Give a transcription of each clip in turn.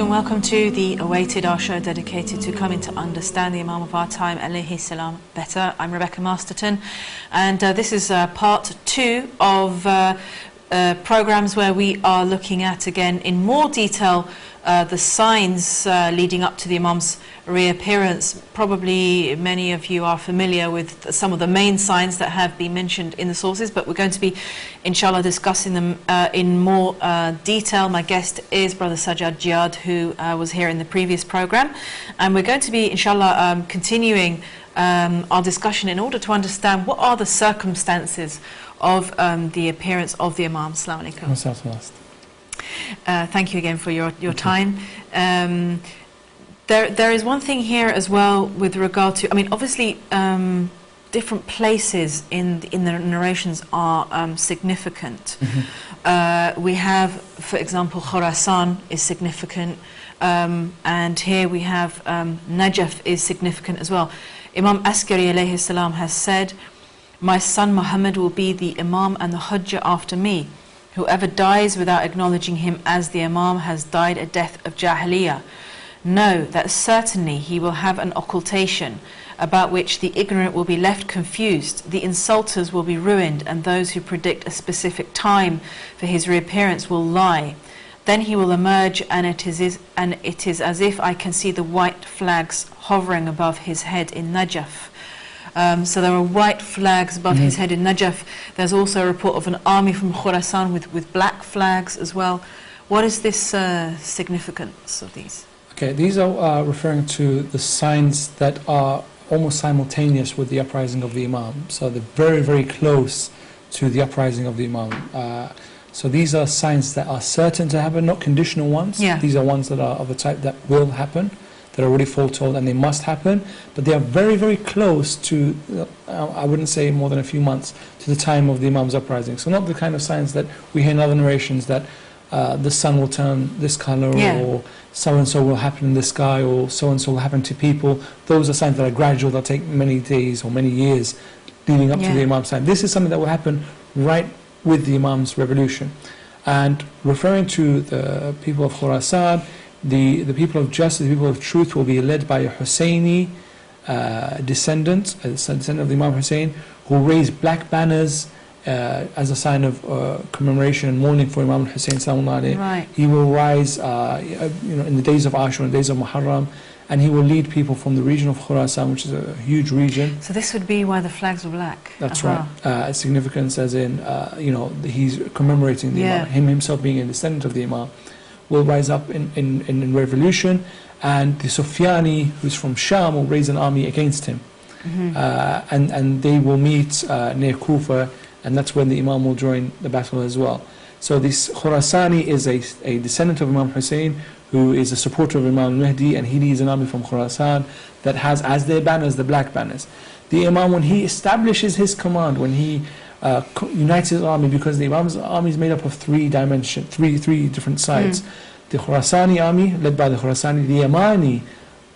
and welcome to the Awaited, our show dedicated to coming to understand the Imam of our time, alayhi salam, better. I'm Rebecca Masterton, and this is part 2 of programs where we are looking at, again, in more detail, the signs leading up to the Imam's reappearance. Probably many of you are familiar with some of the main signs that have been mentioned in the sources, but we're going to be, inshallah, discussing them in more detail. My guest is Brother Sajjad Jiyad, who was here in the previous program, and we're going to be, inshallah, continuing our discussion in order to understand what are the circumstances of the appearance of the Imam. Assalamu alaikum. Thank you again for your time. There is one thing here as well with regard to, I mean, obviously different places in the narrations are significant. We have, for example, Khurasan is significant, and here we have Najaf is significant as well. Imam Askari alayhi salam has said, "My son Muhammad will be the Imam and the Hujjah after me. Whoever dies without acknowledging him as the Imam has died a death of Jahiliyyah. Know that certainly he will have an occultation about which the ignorant will be left confused, the insulters will be ruined, and those who predict a specific time for his reappearance will lie. Then he will emerge, and it is as if I can see the white flags hovering above his head in Najaf." So there are white flags above his head in Najaf. There's also a report of an army from Khurasan with black flags as well. What is this significance of these? Okay, these are referring to the signs that are almost simultaneous with the uprising of the Imam. So they're very, very close to the uprising of the Imam. So these are signs that are certain to happen, not conditional ones. Yeah. These are ones that are of a type that will happen, that are already foretold, and they must happen, but they are very, very close to, I wouldn't say more than a few months, to the time of the Imam's uprising. So not the kind of signs that we hear in other narrations that the sun will turn this color, or so-and-so will happen in the sky, or so-and-so will happen to people. Those are signs that are gradual, that take many days or many years leading up to the Imam's time. This is something that will happen right with the Imam's revolution. And referring to the people of Khurasan, the people of justice, the people of truth will be led by a Husseini descendant, a descendant of the Imam Hussein, who will raise black banners as a sign of commemoration and mourning for Imam Hussein sallallahu alayhi. Right. He will rise in the days of Ashura, in the days of Muharram, and he will lead people from the region of Khurasan, which is a huge region. So this would be why the flags were black? That's right. Significance as in, he's commemorating the Imam, him himself being a descendant of the Imam, will rise up in revolution, and the Sufyani, who's from Sham, will raise an army against him. And they will meet near Kufa, and that's when the Imam will join the battle as well. So this Khurasani is a descendant of Imam Hussein, who is a supporter of Imam Mahdi, and he leads an army from Khurasan that has as their banners the black banners. The Imam, when he establishes his command, when he unites his army, because the Imam's army is made up of three different sides. The Khurasani army led by the Khurasani, the Yamani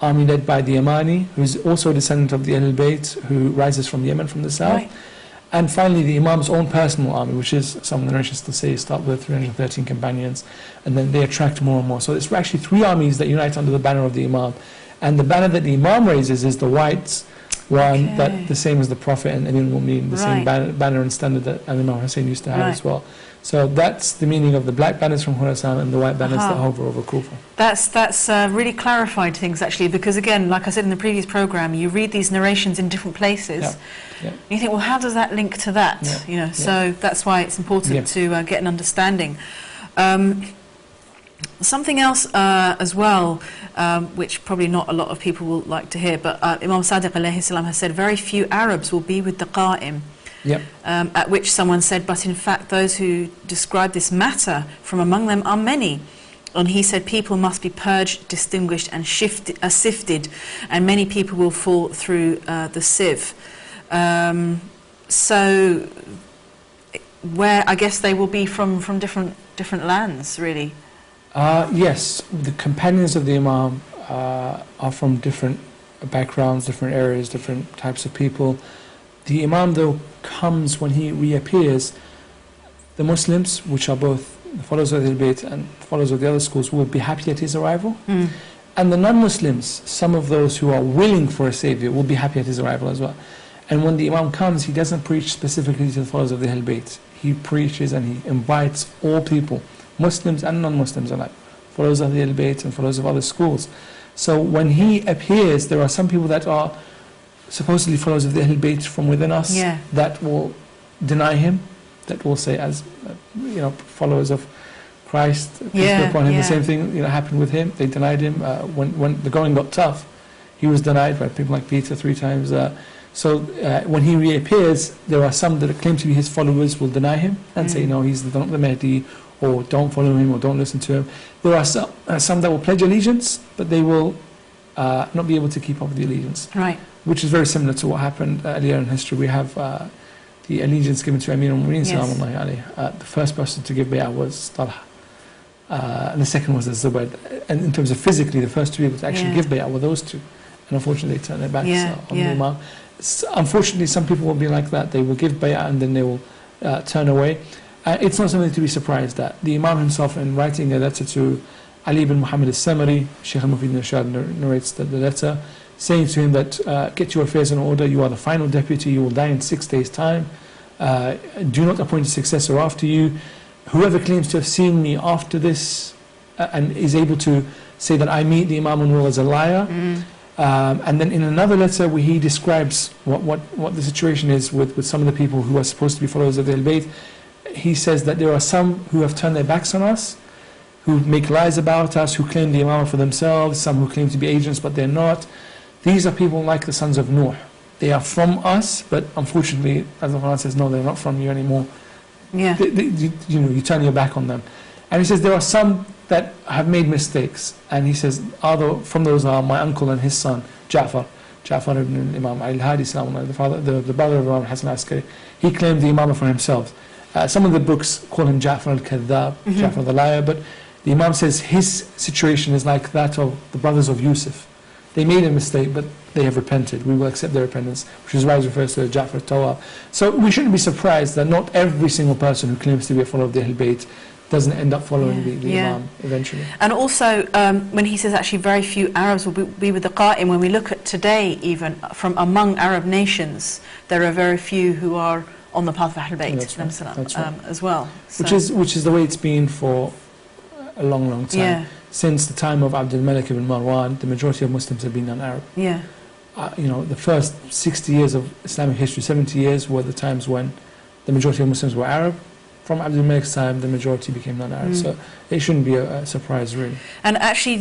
army led by the Yamani, who is also a descendant of the Ahlulbayt, who rises from Yemen, from the south. Right. And finally the Imam's own personal army, which is, some of the narrations still say, start with 313 companions, and then they attract more and more. So it's actually 3 armies that unite under the banner of the Imam. And the banner that the Imam raises is the white one, that the same as the Prophet and Amir al-Mu'mineen, the same banner and standard that Imam Hussein used to have as well. So that's the meaning of the black banners from Khurasan and the white banners that hover over Kufa. That's really clarified things, actually, because again, like I said in the previous program, you read these narrations in different places. And you think, well, how does that link to that? So that's why it's important to get an understanding. Something else as well, which probably not a lot of people will like to hear, but Imam Sadiq alayhi salam has said, very few Arabs will be with the Qa'im. At which someone said, but in fact those who describe this matter from among them are many. And he said, people must be purged, distinguished, and sifted, and many people will fall through the sieve. So where, I guess they will be from different lands, really. Yes, the companions of the Imam are from different backgrounds, different areas, different types of people. The Imam, though, comes when he reappears. The Muslims, which are both the followers of Ahlulbayt and followers of the other schools will be happy at his arrival. And the non-Muslims, some of those who are willing for a savior, will be happy at his arrival as well. And when the Imam comes, he doesn't preach specifically to the followers of the Ahlulbayt. He preaches and he invites all people, Muslims and non-Muslims alike, followers of the Ahlulbayt and followers of other schools. So when he appears, there are some people that are supposedly followers of the Ahlulbayt from within us that will deny him, that will say, as followers of Christ, peace be upon him, the same thing happened with him. They denied him when the going got tough. He was denied by people like Peter 3 times. So when he reappears, there are some that claim to be his followers will deny him and say, no, he's not the Mahdi, or don't follow him, or don't listen to him. There are some that will pledge allegiance, but they will not be able to keep up with the allegiance. Right. Which is very similar to what happened earlier in history. We have the allegiance given to Amir al-Mu'mineen, salamullahi alayhi. The first person to give bay'ah was Talha. And the second was Zubayr. And in terms of physically, the first to be able to actually give bay'ah were those two. And unfortunately, they turned their backs on the Imam. Unfortunately, some people will be like that. They will give bay'ah and then they will turn away. It's not something to be surprised at. The Imam himself, in writing a letter to Ali ibn Muhammad al-Samari, Shaykh al-Mufid al-Rashad narrates the letter, saying to him that, get your affairs in order, you are the final deputy, you will die in 6 days' time. Do not appoint a successor after you. Whoever claims to have seen me after this and is able to say that I meet the Imam on will is a liar. And then in another letter where he describes what the situation is with some of the people who are supposed to be followers of the Ahlulbayt, he says that there are some who have turned their backs on us, who make lies about us, who claim the Imam for themselves, some who claim to be agents but they're not. These are people like the sons of Nuh. They are from us, but unfortunately, as the Quran says, no, they're not from you anymore. You turn your back on them. And he says there are some that have made mistakes, and he says from those are my uncle and his son Ja'far ibn Imam al-Hadi, the brother of Imam Hassan al-Askari. He claimed the Imam for himself. Some of the books call him Ja'far al-Kadhab, Ja'far the liar, but the Imam says his situation is like that of the brothers of Yusuf. They made a mistake, but they have repented. We will accept their repentance, which is why it refers to Ja'far Tawwab. So we shouldn't be surprised that not every single person who claims to be a follower of the Ahlulbayt doesn't end up following the Imam eventually. And also, when he says actually very few Arabs will be with the Qa'im, when we look at today, even from among Arab nations, there are very few who are on the path of Ahlulbayt as well. So. Which is the way it's been for a long time. Since the time of Abdul Malik ibn Marwan, the majority of Muslims have been non-Arab. The first 60 years of Islamic history, 70 years were the times when the majority of Muslims were Arab. From Abdul Malik's time, the majority became non-Arab. So it shouldn't be a surprise, really. And actually,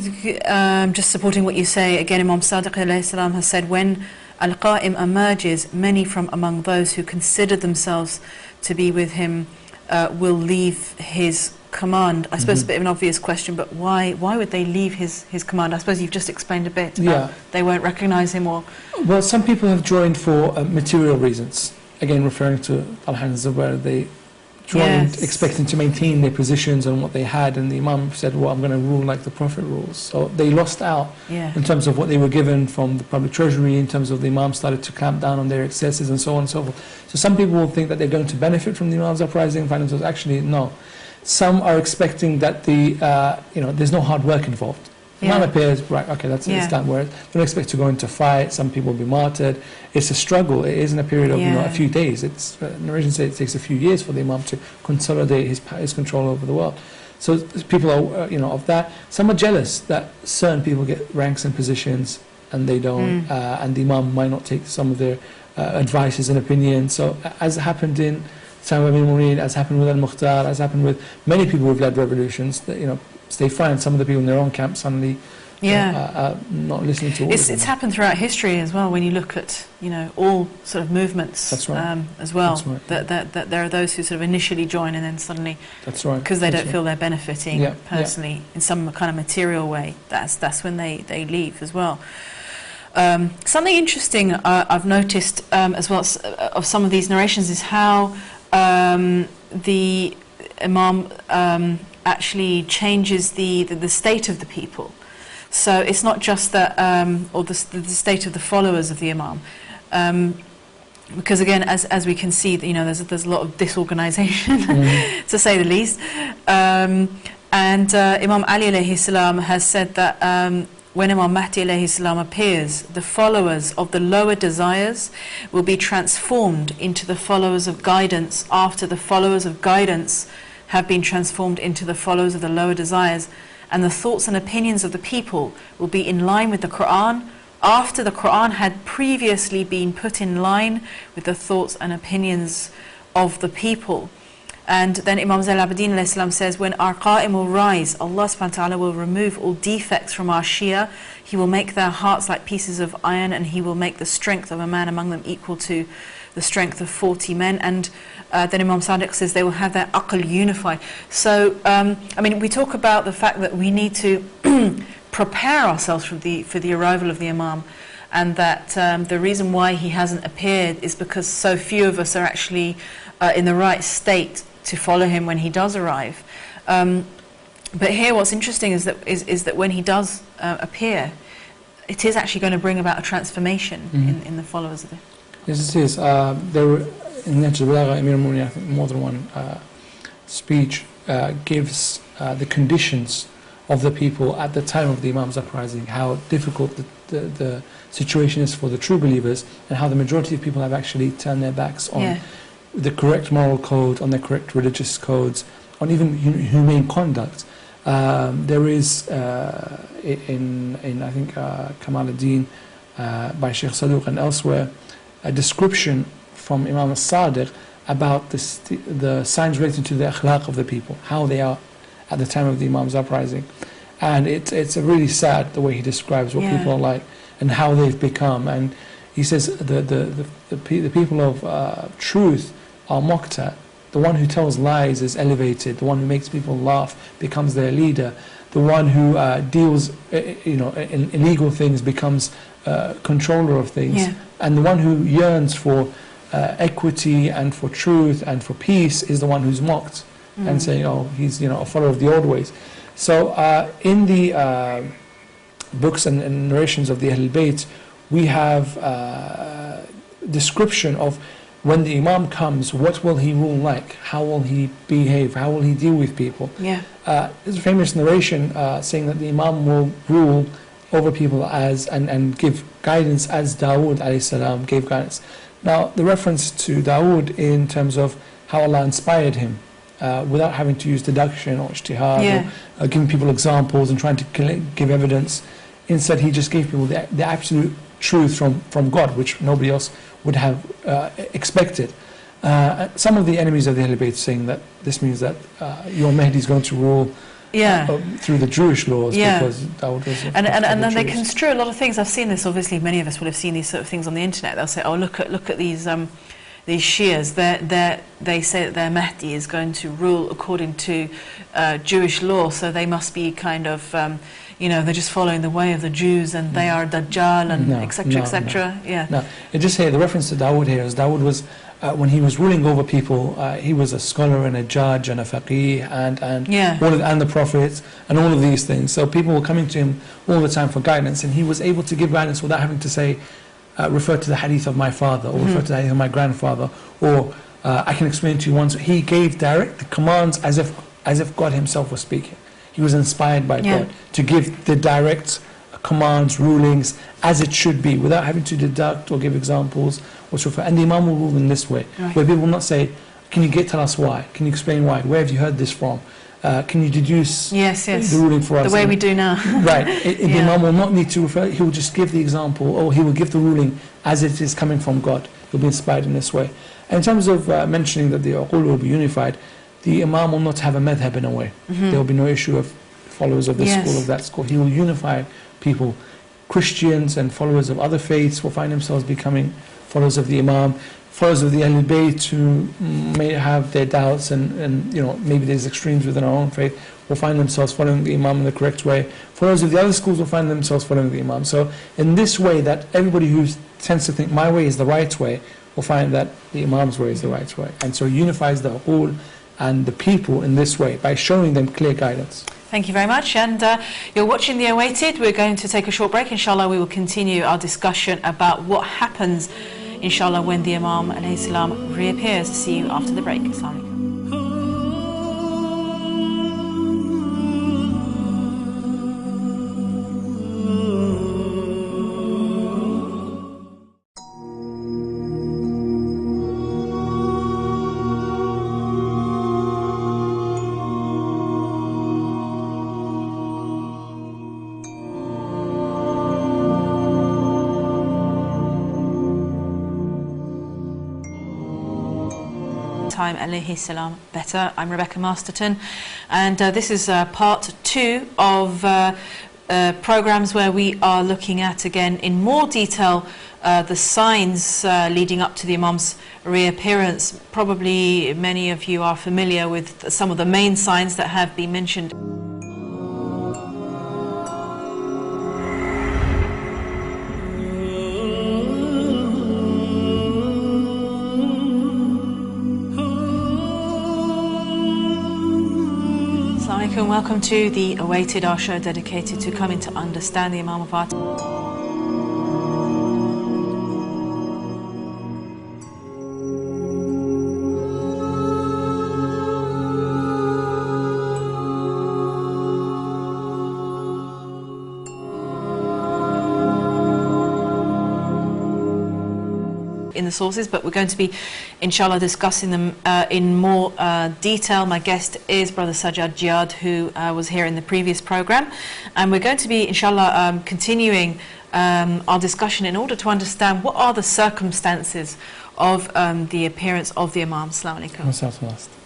just supporting what you say, again, Imam Sadiq alayhi salam has said, when Al-Qa'im emerges, many from among those who consider themselves to be with him will leave his command. I suppose it's a bit of an obvious question, but why would they leave his command? I suppose you've just explained a bit about they won't recognise him, or... Well, some people have joined for material reasons. Again, referring to Talha and Zubair, they joined expecting to maintain their positions and what they had, and the Imam said, well, I'm going to rule like the Prophet rules. So they lost out in terms of what they were given from the public treasury, in terms of the Imam started to clamp down on their excesses and so on and so forth. So some people will think that they're going to benefit from the Imam's uprising and find themselves, actually, no. Some are expecting that there's no hard work involved. Imam appears, right, okay, that's it, it's done. Whereas they don't expect to go into fight, some people will be martyred. It's a struggle, it isn't a period of a few days. Narrations say it takes a few years for the Imam to consolidate his control over the world. So people are, of that. Some are jealous that certain people get ranks and positions and they don't, and the Imam might not take some of their advices and opinions. So as happened in time of Amir al-Mu'mineen, as happened with Al-Mukhtar, as happened with many people who've led revolutions, that, they find some of the people in their own camp suddenly not listening to all of them. It's happened throughout history as well, when you look at all sort of movements. That's right. As well. That's right. That there are those who sort of initially join and then suddenly, because they don't feel they're benefiting personally in some kind of material way, that's when they leave as well. Something interesting I've noticed as well of some of these narrations is how the Imam actually changes the state of the people. So it's not just that, or the state of the followers of the Imam. because again, as we can see, you know, there's a lot of disorganization, to say the least. And Imam Ali alayhi salam has said that when Imam Mahdi alayhi salam appears, the followers of the lower desires will be transformed into the followers of guidance after the followers of guidance have been transformed into the followers of the lower desires, and the thoughts and opinions of the people will be in line with the Quran after the Quran had previously been put in line with the thoughts and opinions of the people. And then Imam Zayn al-Abidin alayhi salam says, when our Qa'im will rise, Allah subhanahu wa ta'ala will remove all defects from our Shia. He will make their hearts like pieces of iron, and He will make the strength of a man among them equal to the strength of 40 men. And then Imam Sadiq says they will have their aql unified. So, I mean, we talk about the fact that we need to prepare ourselves for the arrival of the Imam, and that the reason why he hasn't appeared is because so few of us are actually in the right state to follow him when he does arrive. But here what's interesting is that when he does appear, it is actually going to bring about a transformation in the followers of it. Yes, it is. There were, in Nahj al-Balagha, Amir al-Mu'minin, I think more than one speech gives the conditions of the people at the time of the Imam's uprising, how difficult the situation is for the true believers, and how the majority of people have actually turned their backs on the correct moral code, on the correct religious codes, on even humane conduct. There is in I think Kamal ad-Din by Sheikh Saduq and elsewhere, a description from Imam al-Sadiq about the signs relating to the akhlaq of the people, how they are at the time of the Imam's uprising. And it's really sad the way he describes what people are like and how they've become. And he says the people of truth are mocked at. The one who tells lies is elevated. The one who makes people laugh becomes their leader. The one who deals in illegal things becomes controller of things. And the one who yearns for equity and for truth and for peace is the one who's mocked and saying, oh, he's a follower of the old ways. So in the books and narrations of the Ahlulbayt, we have description of when the Imam comes, what will he rule like? How will he behave? How will he deal with people? There's a famous narration saying that the Imam will rule over people and give guidance as Dawood alayhi salam gave guidance. Now, the reference to Dawood in terms of how Allah inspired him, without having to use deduction or ijtihad or giving people examples and trying to give evidence. Instead, he just gave people the absolute truth from God, which nobody else would have expected. Some of the enemies of the Ahlulbayt saying that this means that your Mahdi is going to rule through the Jewish laws because Dawood was and then they construe a lot of things. I've seen this, obviously many of us will have seen these sort of things on the internet. They'll say, oh, look at these Shias, they say that their Mahdi is going to rule according to Jewish law, so they must be kind of they're just following the way of the Jews, and they are Dajjal, and etc. etc. No, it just here the reference to Dawood here is Dawood was when he was ruling over people, he was a scholar and a judge and a faqih and the prophets and all of these things. So people were coming to him all the time for guidance, and he was able to give guidance without having to say, refer to the hadith of my father, or refer to the hadith of my grandfather, or I can explain to you once. He gave direct commands as if God himself was speaking. He was inspired by God to give the direct commands, rulings, as it should be, without having to deduct or give examples or so forth. And the Imam will rule in this way, where people will not say, can you tell us why? Can you explain why? Where have you heard this from? Can you deduce the ruling for us? The way we do now. Right. The Imam will not need to refer, he will just give the example, or he will give the ruling as it is coming from God. He'll be inspired in this way. And in terms of mentioning that the uqul will be unified, the Imam will not have a madhab in a way. There will be no issue of followers of this school, of that school. He will unify people. Christians and followers of other faiths will find themselves becoming followers of the Imam. Followers of the Ahlulbayt who may have their doubts and maybe there's extremes within our own faith will find themselves following the Imam in the correct way. Followers of the other schools will find themselves following the Imam. So in this way, that everybody who tends to think my way is the right way will find that the Imam's way is the right way. And so he unifies the uqul and the people in this way by showing them clear guidance. Thank you very much. And you're watching The Awaited. We're going to take a short break. Inshallah, we will continue our discussion about what happens inshallah, when the Imam alayhi salam reappears. See you after the break. Assalamu alaikum. Time alayhi salam better. I'm Rebecca Masterton, and this is part 2 of programs where we are looking at again in more detail the signs leading up to the Imam's reappearance. Probably many of you are familiar with some of the main signs that have been mentioned. And welcome to the Awaited, our show dedicated to coming to understand the Imam of our in the sources, but we're going to be inshallah discussing them in more detail. My guest is Brother Sajjad Jiyad, who was here in the previous program, and we're going to be inshallah continuing our discussion in order to understand what are the circumstances of the appearance of the Imam. Assalamu alaikum.